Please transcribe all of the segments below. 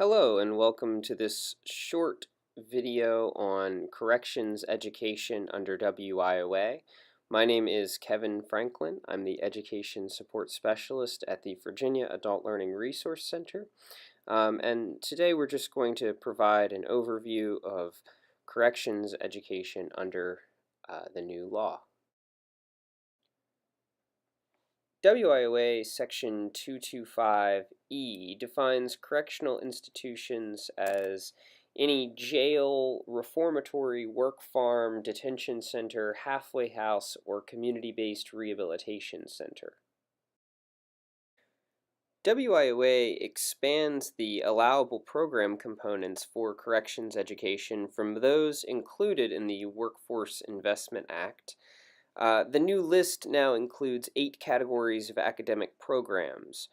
Hello and welcome to this short video on corrections education under WIOA. My name is Kevin Franklin. I'm the Education Support Specialist at the Virginia Adult Learning Resource Center. And today we're just going to provide an overview of corrections education under the new law. WIOA Section 225E defines correctional institutions as any jail, reformatory, work farm, detention center, halfway house, or community-based rehabilitation center. WIOA expands the allowable program components for corrections education from those included in the Workforce Investment Act. The new list now includes 8 categories of academic programs: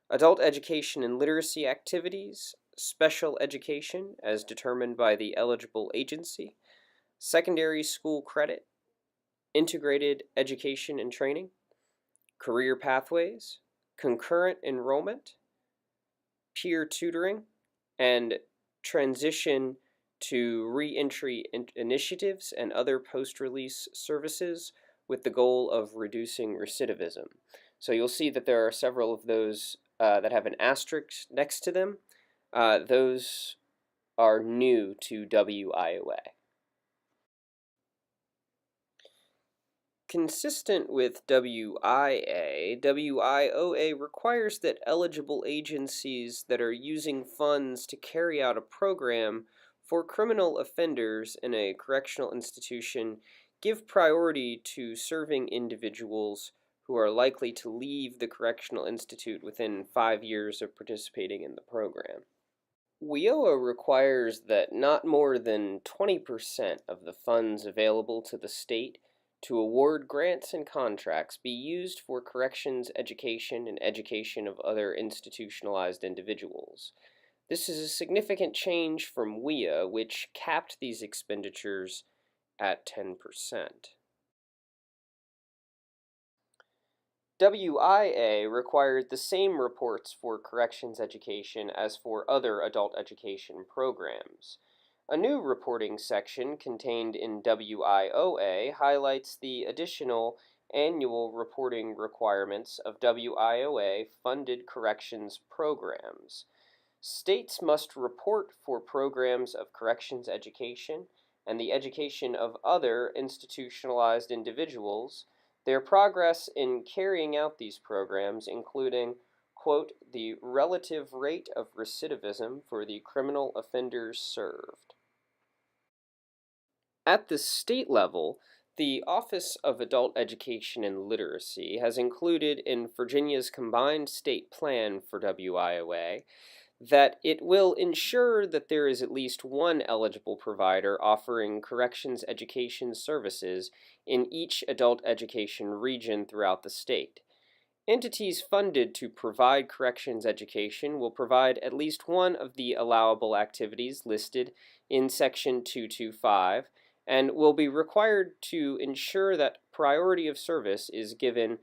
adult education and literacy activities, special education as determined by the eligible agency, secondary school credit, integrated education and training, career pathways, concurrent enrollment, peer tutoring, and transition to reentry initiatives and other post-release services with the goal of reducing recidivism. So you'll see that there are several of those that have an asterisk next to them. Those are new to WIOA. Consistent with WIA, WIOA requires that eligible agencies that are using funds to carry out a program for criminal offenders in a correctional institution give priority to serving individuals who are likely to leave the correctional institute within 5 years of participating in the program. WIOA requires that not more than 20% of the funds available to the state to award grants and contracts be used for corrections education and education of other institutionalized individuals. This is a significant change from WIA, which capped these expenditures at 10%. WIA required the same reports for corrections education as for other adult education programs. A new reporting section contained in WIOA highlights the additional annual reporting requirements of WIOA-funded corrections programs. States must report for programs of corrections education and the education of other institutionalized individuals their progress in carrying out these programs, including, quote, the relative rate of recidivism for the criminal offenders served. At the state level, the Office of Adult Education and Literacy has included in Virginia's combined state plan for WIOA that it will ensure that there is at least one eligible provider offering corrections education services in each adult education region throughout the state. Entities funded to provide corrections education will provide at least one of the allowable activities listed in Section 225 and will be required to ensure that priority of service is given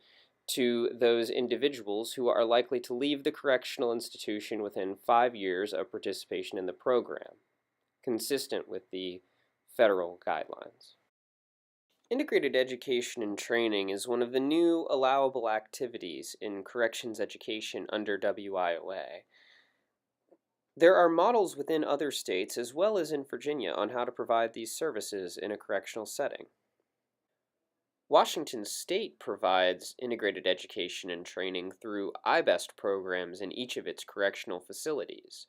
to those individuals who are likely to leave the correctional institution within 5 years of participation in the program, consistent with the federal guidelines. Integrated education and training is one of the new allowable activities in corrections education under WIOA. There are models within other states as well as in Virginia on how to provide these services in a correctional setting. Washington State provides integrated education and training through IBEST programs in each of its correctional facilities.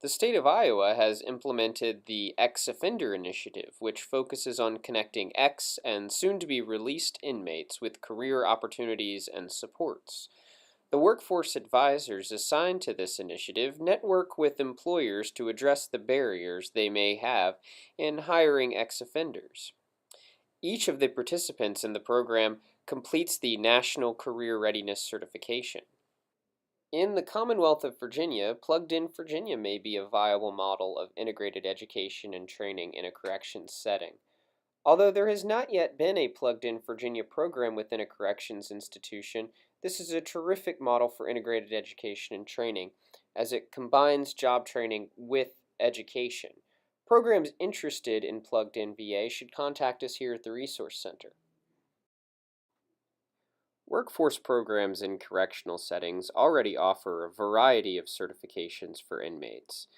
The state of Iowa has implemented the Ex-Offender Initiative, which focuses on connecting ex and soon-to-be released inmates with career opportunities and supports. The workforce advisors assigned to this initiative network with employers to address the barriers they may have in hiring ex-offenders. Each of the participants in the program completes the National Career Readiness Certification. In the Commonwealth of Virginia, Plugged-in Virginia may be a viable model of integrated education and training in a corrections setting. Although there has not yet been a Plugged-in Virginia program within a corrections institution, this is a terrific model for integrated education and training as it combines job training with education. Programs interested in plugged-in VA should contact us here at the Resource Center. Workforce programs in correctional settings already offer a variety of certifications for inmates.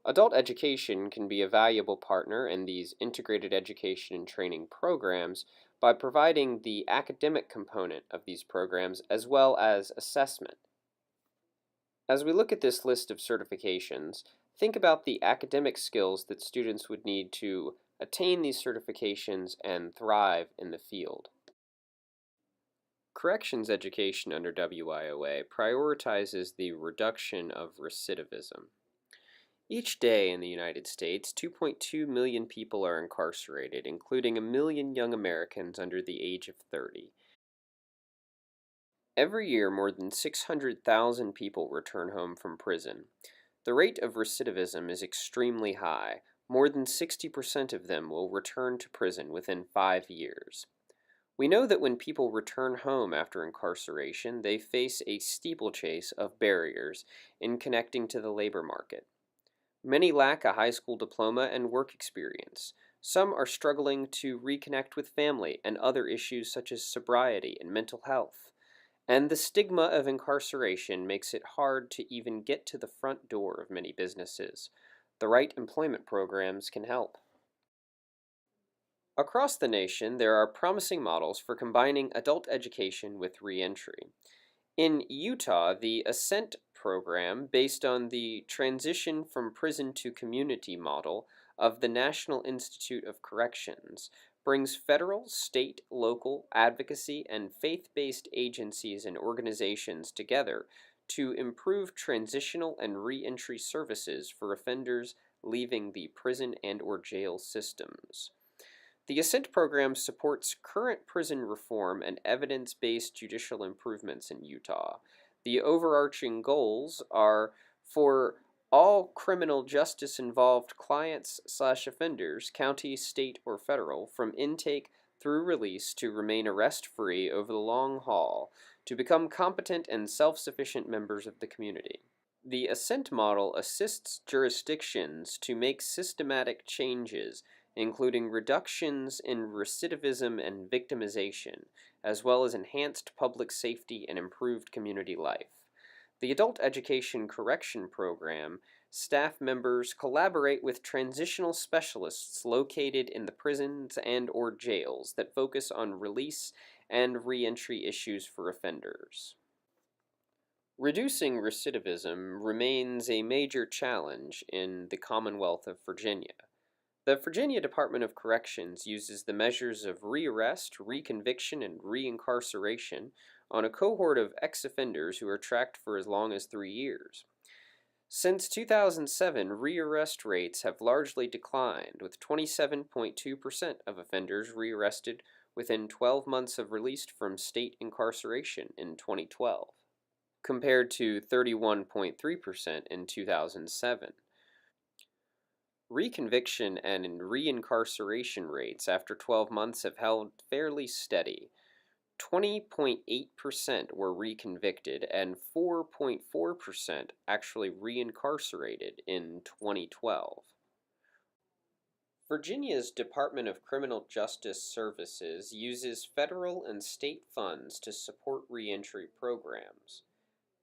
Adult education can be a valuable partner in these integrated education and training programs by providing the academic component of these programs as well as assessment. As we look at this list of certifications, think about the academic skills that students would need to attain these certifications and thrive in the field. Corrections education under WIOA prioritizes the reduction of recidivism. Each day in the United States, 2.2 million people are incarcerated, including a million young Americans under the age of 30. Every year, more than 600,000 people return home from prison. The rate of recidivism is extremely high. More than 60% of them will return to prison within 5 years. We know that when people return home after incarceration, they face a steeplechase of barriers in connecting to the labor market. Many lack a high school diploma and work experience. Some are struggling to reconnect with family and other issues such as sobriety and mental health. And the stigma of incarceration makes it hard to even get to the front door of many businesses. The right employment programs can help. Across the nation, there are promising models for combining adult education with reentry. In Utah, the Ascent program, based on the transition from prison to community model of the National Institute of Corrections, brings federal, state, local, advocacy, and faith-based agencies and organizations together to improve transitional and reentry services for offenders leaving the prison and/or jail systems. The Ascent program supports current prison reform and evidence-based judicial improvements in Utah. The overarching goals are for all criminal justice involved clients/offenders, county, state, or federal, from intake through release to remain arrest-free over the long haul, to become competent and self-sufficient members of the community. The Ascent model assists jurisdictions to make systematic changes, including reductions in recidivism and victimization, as well as enhanced public safety and improved community life. The Adult Education Correction Program staff members collaborate with transitional specialists located in the prisons and/or jails that focus on release and reentry issues for offenders. Reducing recidivism remains a major challenge in the Commonwealth of Virginia. The Virginia Department of Corrections uses the measures of rearrest, reconviction, and reincarceration on a cohort of ex-offenders who are tracked for as long as 3 years. Since 2007, rearrest rates have largely declined, with 27.2% of offenders rearrested within 12 months of release from state incarceration in 2012, compared to 31.3% in 2007. Reconviction and reincarceration rates after 12 months have held fairly steady. 20.8% were reconvicted and 4.4% actually reincarcerated in 2012. Virginia's Department of Criminal Justice Services uses federal and state funds to support reentry programs.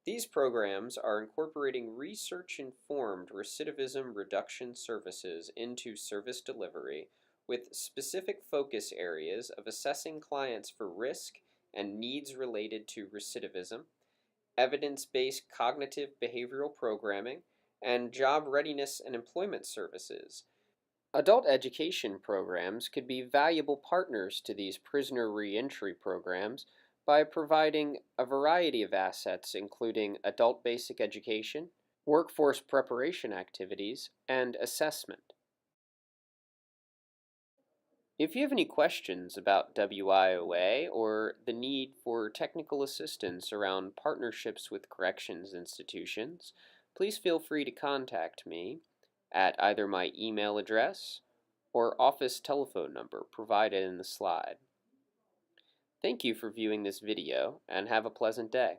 These programs are incorporating research-informed recidivism reduction services into service delivery, with specific focus areas of assessing clients for risk and needs related to recidivism, evidence-based cognitive behavioral programming, and job readiness and employment services. Adult education programs could be valuable partners to these prisoner reentry programs by providing a variety of assets, including adult basic education, workforce preparation activities, and assessment. If you have any questions about WIOA or the need for technical assistance around partnerships with corrections institutions, please feel free to contact me at either my email address or office telephone number provided in the slide. Thank you for viewing this video, and have a pleasant day.